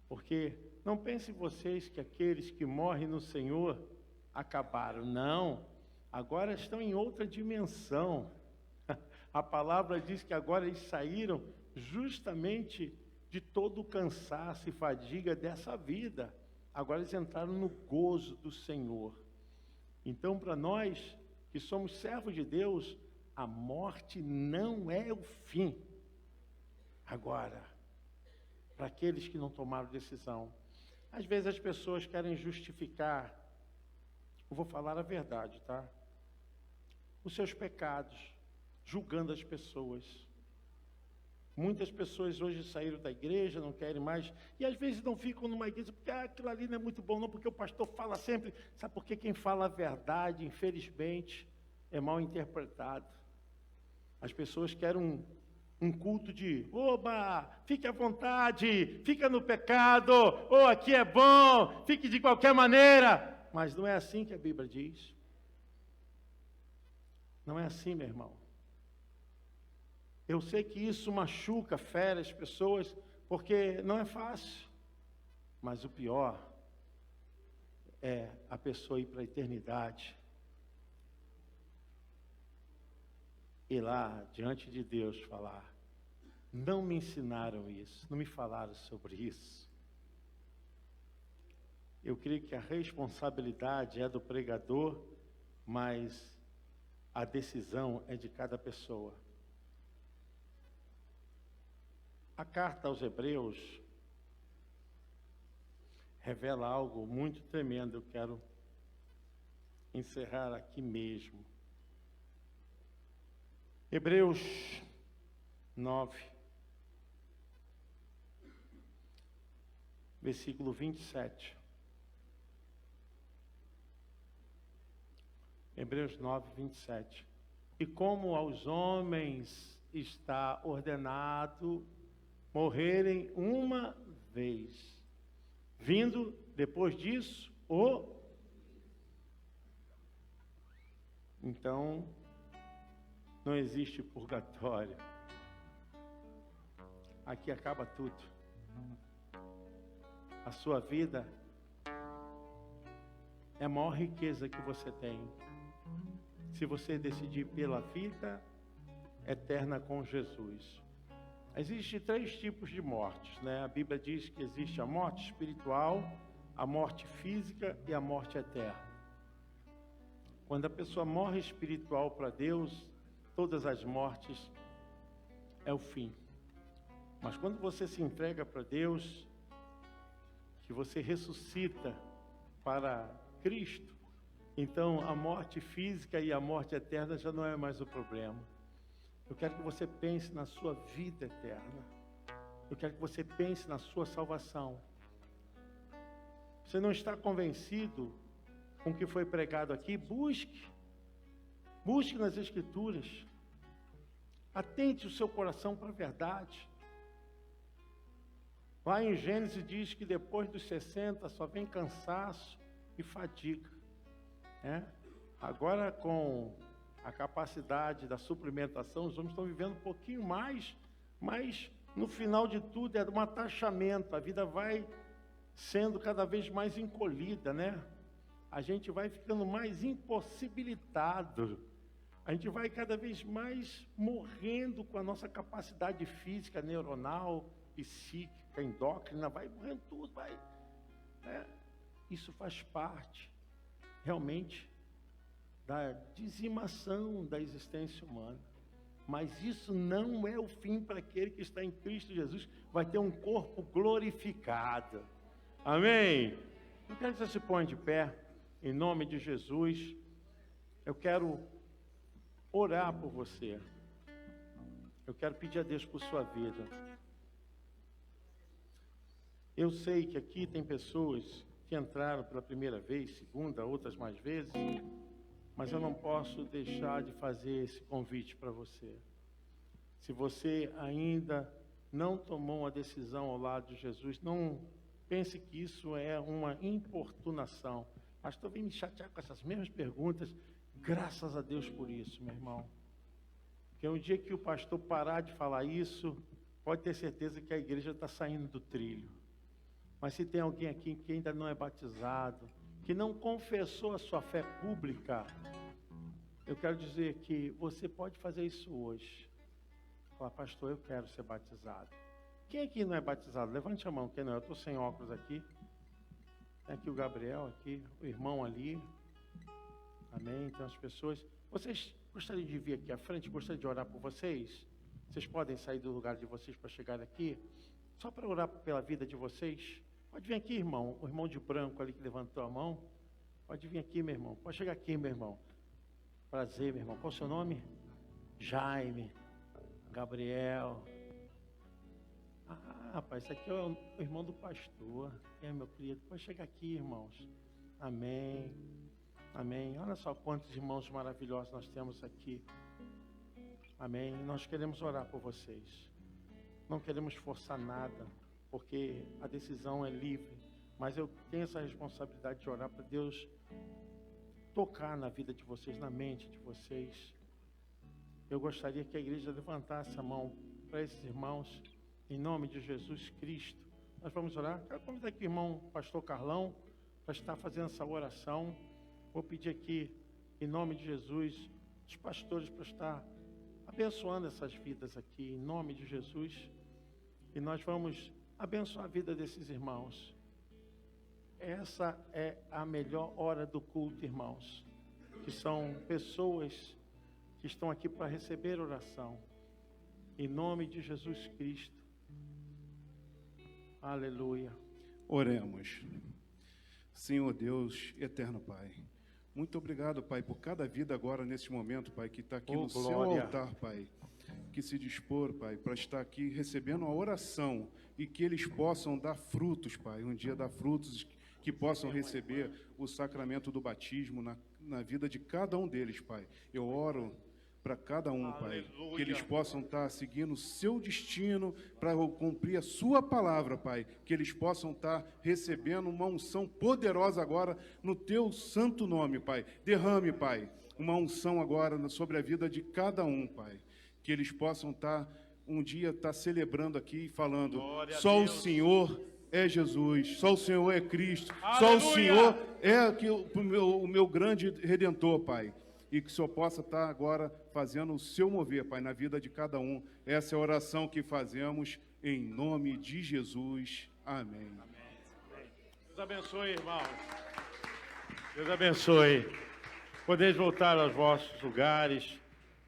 A: Porque não pensem vocês que aqueles que morrem no Senhor acabaram. Não, agora estão em outra dimensão. A palavra diz que agora eles saíram justamente de todo o cansaço e fadiga dessa vida. Agora eles entraram no gozo do Senhor. Então, para nós que somos servos de Deus, a morte não é o fim. Agora, para aqueles que não tomaram decisão, às vezes as pessoas querem justificar, eu vou falar a verdade, tá? Os seus pecados, julgando as pessoas. Muitas pessoas hoje saíram da igreja, não querem mais, e às vezes não ficam numa igreja, porque aquilo ali não é muito bom, não, porque o pastor fala sempre. Sabe por que quem fala a verdade, infelizmente, é mal interpretado? As pessoas querem um culto de, oba, fique à vontade, fica no pecado, aqui é bom, fique de qualquer maneira. Mas não é assim que a Bíblia diz. Não é assim, meu irmão. Eu sei que isso machuca, fere as pessoas, porque não é fácil. Mas o pior é a pessoa ir para a eternidade e lá, diante de Deus, falar: não me ensinaram isso, não me falaram sobre isso. Eu creio que a responsabilidade é do pregador, mas a decisão é de cada pessoa. A carta aos Hebreus revela algo muito tremendo. Eu quero encerrar aqui mesmo. Hebreus 9, versículo 27. Hebreus 9, 27. E como aos homens está ordenado morrerem uma vez, vindo depois disso Então, não existe purgatório. Aqui acaba tudo. A sua vida é a maior riqueza que você tem. Se você decidir pela vida eterna com Jesus. Existem 3 tipos de mortes, né? A Bíblia diz que existe a morte espiritual, a morte física e a morte eterna. Quando a pessoa morre espiritual para Deus, todas as mortes é o fim. Mas quando você se entrega para Deus, que você ressuscita para Cristo, então a morte física e a morte eterna já não é mais o problema. Eu quero que você pense na sua vida eterna. Eu quero que você pense na sua salvação. Você não está convencido com o que foi pregado aqui? Busque nas Escrituras. Atente o seu coração para a verdade. Lá em Gênesis diz que depois dos 60 só vem cansaço e fadiga, né? Agora, com a capacidade da suplementação, os homens estão vivendo um pouquinho mais, mas no final de tudo é um atachamento. A vida vai sendo cada vez mais encolhida, né? A gente vai ficando mais impossibilitado. A gente vai cada vez mais morrendo com a nossa capacidade física, neuronal, psíquica, endócrina, vai morrendo tudo, vai. Né? Isso faz parte, realmente, da dizimação da existência humana. Mas isso não é o fim para aquele que está em Cristo Jesus, vai ter um corpo glorificado. Amém? Eu quero que você se ponha de pé, em nome de Jesus. Eu quero orar por você. Eu quero pedir a Deus por sua vida. Eu sei que aqui tem pessoas que entraram pela primeira vez, segunda, outras mais vezes, mas eu não posso deixar de fazer esse convite para você. Se você ainda não tomou uma decisão ao lado de Jesus, não pense que isso é uma importunação. Pastor, vem me chatear com essas mesmas perguntas. Graças a Deus por isso, meu irmão. Porque um dia que o pastor parar de falar isso, pode ter certeza que a igreja está saindo do trilho. Mas se tem alguém aqui que ainda não é batizado, que não confessou a sua fé pública, eu quero dizer que você pode fazer isso hoje. Falar, pastor, eu quero ser batizado. Quem aqui não é batizado? Levante a mão, quem não é? Eu estou sem óculos aqui. Tem aqui o Gabriel, aqui, o irmão ali. Amém? Então as pessoas... Vocês gostariam de vir aqui à frente? Gostariam de orar por vocês? Vocês podem sair do lugar de vocês para chegar aqui? Só para orar pela vida de vocês? Pode vir aqui, irmão. O irmão de branco ali que levantou a mão. Pode vir aqui, meu irmão. Pode chegar aqui, meu irmão. Prazer, meu irmão. Qual o seu nome? Jaime. Gabriel. Ah, rapaz, esse aqui é o irmão do pastor. É, meu querido. Pode chegar aqui, irmãos. Amém. Amém. Olha só quantos irmãos maravilhosos nós temos aqui. Amém. Nós queremos orar por vocês. Não queremos forçar nada, porque a decisão é livre. Mas eu tenho essa responsabilidade de orar para Deus tocar na vida de vocês, na mente de vocês. Eu gostaria que a igreja levantasse a mão para esses irmãos, em nome de Jesus Cristo. Nós vamos orar. Quero convidar aqui o irmão pastor Carlão para estar fazendo essa oração. Vou pedir aqui, em nome de Jesus, os pastores para estar abençoando essas vidas aqui, em nome de Jesus. E nós vamos abençoar a vida desses irmãos. Essa é a melhor hora do culto, irmãos. Que são pessoas que estão aqui para receber oração. Em nome de Jesus Cristo. Aleluia.
B: Oremos. Senhor Deus, eterno Pai, muito obrigado, Pai, por cada vida agora, nesse momento, Pai, que está aqui no seu altar, Pai, que se dispor, Pai, para estar aqui recebendo a oração e que eles possam dar frutos, Pai, um dia dar frutos, que possam receber o sacramento do batismo na vida de cada um deles, Pai. Eu oro para cada um, Pai, que eles possam estar seguindo o seu destino para cumprir a sua palavra, Pai, que eles possam estar recebendo uma unção poderosa agora no teu santo nome, Pai. Derrame, Pai, uma unção agora sobre a vida de cada um, Pai, que eles possam estar um dia celebrando aqui e falando, só o Senhor é Jesus, só o Senhor é Cristo, só o Senhor é o meu grande Redentor, Pai. E que o Senhor possa estar agora fazendo o seu mover, Pai, na vida de cada um. Essa é a oração que fazemos em nome de Jesus. Amém.
A: Amém. Deus abençoe, irmãos. Deus abençoe. Podeis voltar aos vossos lugares.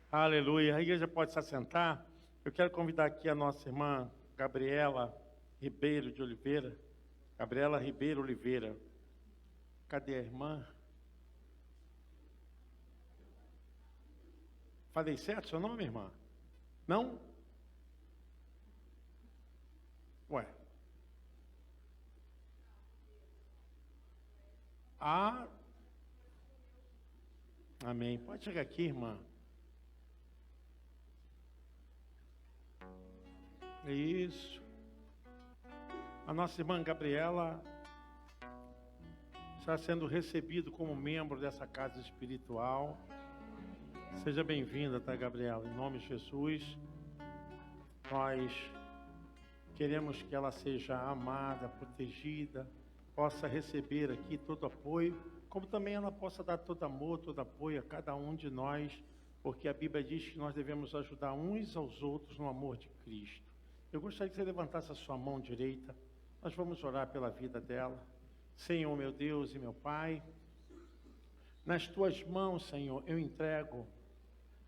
A: Aleluia. A igreja pode se assentar. Eu quero convidar aqui a nossa irmã Gabriela Ribeiro de Oliveira Gabriela Ribeiro Oliveira. Cadê a irmã? Falei certo seu nome, irmã? Não? Ué. Ah. Amém. Pode chegar aqui, irmã. Isso. A nossa irmã Gabriela está sendo recebido como membro dessa casa espiritual. Seja bem-vinda, tá, Gabriela? Em nome de Jesus, nós queremos que ela seja amada, protegida, possa receber aqui todo apoio, como também ela possa dar todo amor, todo apoio a cada um de nós, porque a Bíblia diz que nós devemos ajudar uns aos outros no amor de Cristo. Eu gostaria que você levantasse a sua mão direita. Nós vamos orar pela vida dela. Senhor, meu Deus e meu Pai, nas tuas mãos, Senhor, eu entrego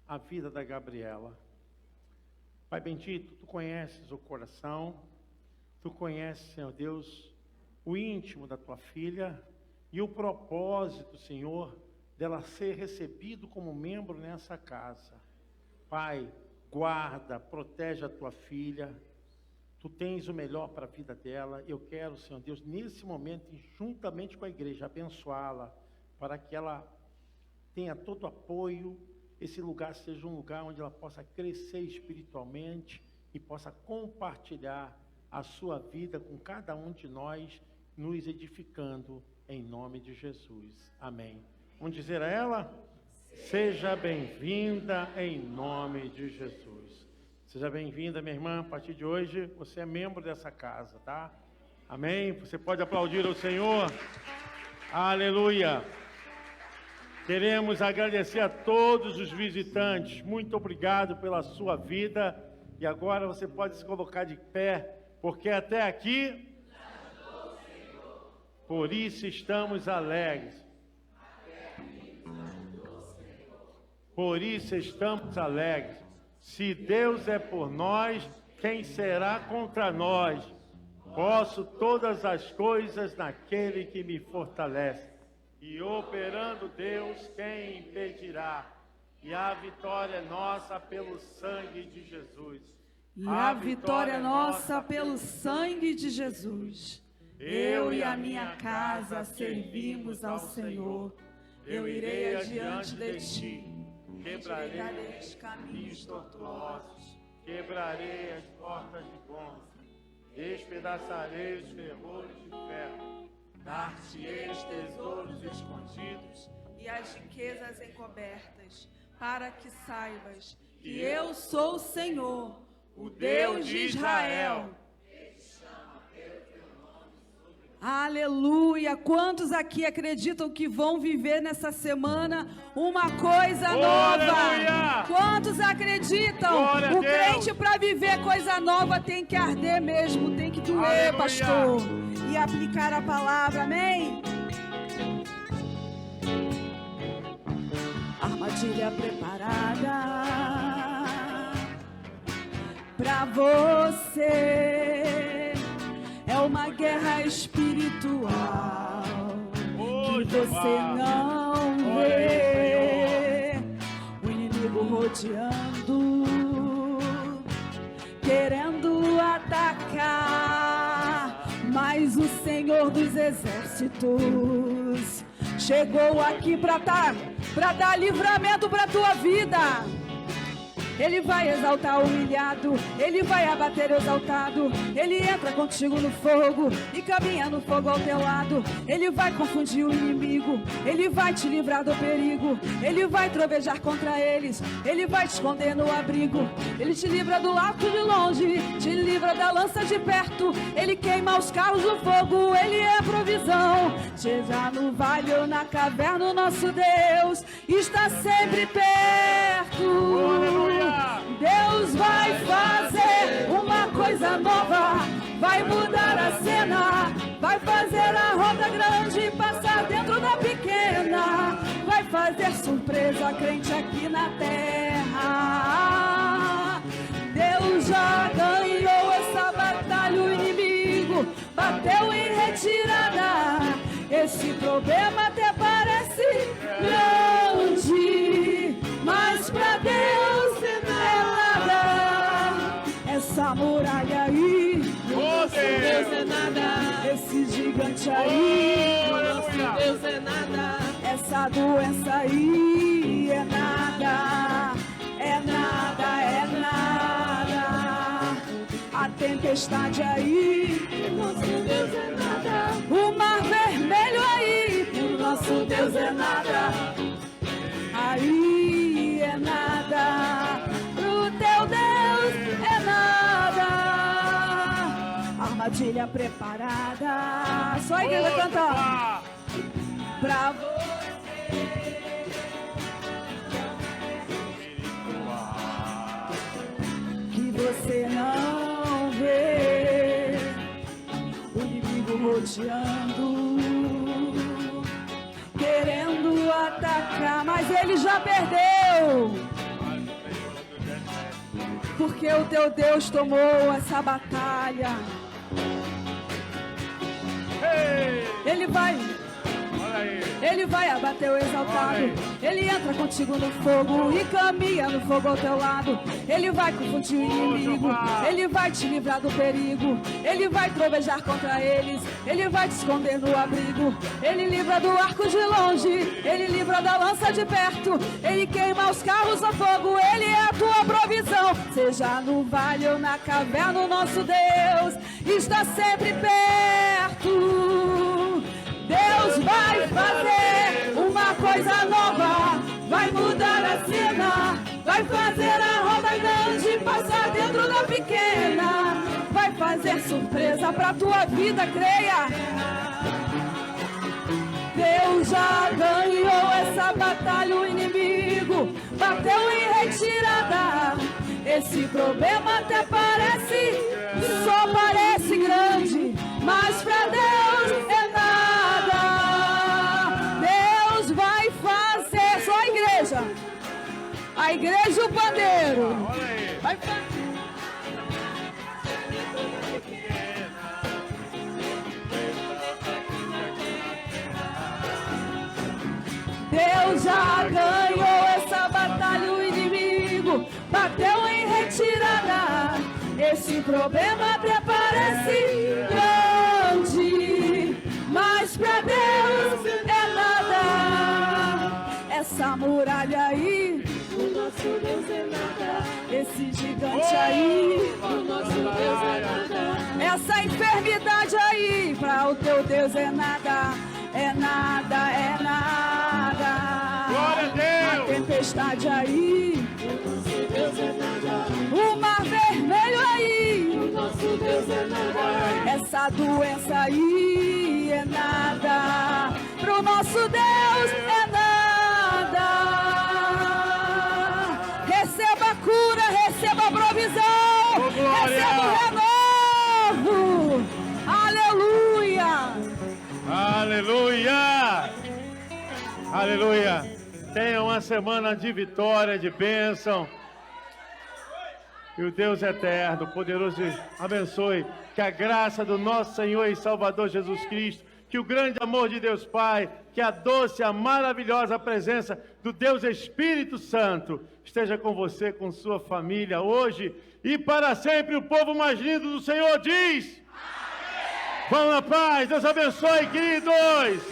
A: a vida da Gabriela. Pai bendito, tu conheces o coração, tu conheces, Senhor Deus, o íntimo da tua filha e o propósito, Senhor, dela ser recebido como membro nessa casa. Pai, guarda, protege a tua filha. Tu tens o melhor para a vida dela. Eu quero, Senhor Deus, nesse momento, juntamente com a igreja, abençoá-la, para que ela tenha todo o apoio, esse lugar seja um lugar onde ela possa crescer espiritualmente e possa compartilhar a sua vida com cada um de nós, nos edificando em nome de Jesus. Amém. Vamos dizer a ela? Seja bem-vinda em nome de Jesus. Seja bem-vinda, minha irmã. A partir de hoje, você é membro dessa casa, tá? Amém? Você pode aplaudir ao Senhor. Aleluia. Queremos agradecer a todos os visitantes. Muito obrigado pela sua vida. E agora você pode se colocar de pé, porque até aqui, por isso estamos alegres. Por isso estamos alegres. Se Deus é por nós, quem será contra nós? Posso todas as coisas naquele que me fortalece. E operando Deus, quem impedirá? E a vitória é nossa pelo sangue de Jesus.
C: E a vitória é nossa pelo sangue de Jesus. Eu e a minha casa servimos ao Senhor. Eu irei adiante de ti.
A: Quebrarei os caminhos tortuosos, quebrarei as portas de bronze, despedaçarei os ferrolhos de ferro, dar-te-ei os tesouros escondidos
C: e as riquezas encobertas, para que saibas que eu sou o Senhor, o Deus de Israel. Aleluia! Quantos aqui acreditam que vão viver nessa semana uma coisa nova?
A: Aleluia!
C: Quantos acreditam?
A: Glória
C: o crente para viver coisa nova tem que arder mesmo, tem que doer,
A: Aleluia!
C: pastor. E aplicar a palavra, amém? Armadilha preparada para você. É uma guerra espiritual que você não vê. O inimigo rodeando, querendo atacar. Mas o Senhor dos Exércitos chegou aqui para dar livramento para a tua vida. Ele vai exaltar o humilhado, ele vai abater o exaltado. Ele entra contigo no fogo e caminha no fogo ao teu lado. Ele vai confundir o inimigo, ele vai te livrar do perigo. Ele vai trovejar contra eles, ele vai te esconder no abrigo. Ele te livra do lado de longe, te livra da lança de perto. Ele queima os carros do fogo, ele é provisão. Seja no vale ou na caverna, o nosso Deus está sempre perto.
A: Aleluia!
C: Deus vai fazer uma coisa nova, vai mudar a cena, vai fazer a roda grande passar dentro da pequena, vai fazer surpresa crente aqui na terra. Deus já ganhou essa batalha, o inimigo bateu bateu em retirada. Esse problema até parece grande, mas pra Deus é nada. Essa muralha aí,
A: Deus
C: é nada. Esse gigante aí,
A: nosso
C: Deus é nada. Essa doença aí é nada, é nada, é nada. A tempestade aí, nosso Deus é nada. O mar vermelho aí, o nosso Deus é nada. Aí é nada, pro teu Deus é nada. Armadilha preparada, só a igreja cantando. Pra você. Que você não vê o inimigo rodeando, querendo atacar, mas ele já perdeu. Porque o teu Deus tomou essa batalha. Ele vai abater o exaltado. Ele entra contigo no fogo e caminha no fogo ao teu lado. Ele vai confundir o inimigo. Ele vai te livrar do perigo. Ele vai trovejar contra eles. Ele vai te esconder no abrigo. Ele livra do arco de longe. Ele livra da lança de perto. Ele queima os carros a fogo. Ele é a tua provisão. Seja no vale ou na caverna, o nosso Deus está sempre perto. Deus vai fazer uma coisa nova, vai mudar a cena, vai fazer a roda grande passar dentro da pequena, vai fazer surpresa pra tua vida, creia. Deus já ganhou essa batalha, o inimigo bateu em retirada. Esse problema até parece, só parece grande, mas pra Deus é nada. Deus vai fazer, só a igreja e o pandeiro. Vai fazer. Deus já ganhou essa batalha, o inimigo bateu em retirada. Esse problema até parece grande, mas pra Deus é nada. Essa muralha aí, o nosso Deus é nada. Esse gigante aí, o nosso Deus é nada. Essa enfermidade aí, pra o teu Deus é nada. É nada, é nada.
A: Glória a Deus.
C: A tempestade aí, o nosso Deus é nada. O mar vermelho aí, o nosso Deus é nada. Essa doença aí é nada. Pro nosso Deus é nada. Receba a cura, receba a provisão, receba o renovo. Aleluia.
A: Aleluia! Aleluia! Tenha uma semana de vitória, de bênção. E o Deus eterno, poderoso, abençoe. Que a graça do nosso Senhor e Salvador Jesus Cristo, que o grande amor de Deus Pai, que a doce, a maravilhosa presença do Deus Espírito Santo esteja com você, com sua família, hoje e para sempre. O povo mais lindo do Senhor diz... Vamos na paz, Deus abençoe, queridos!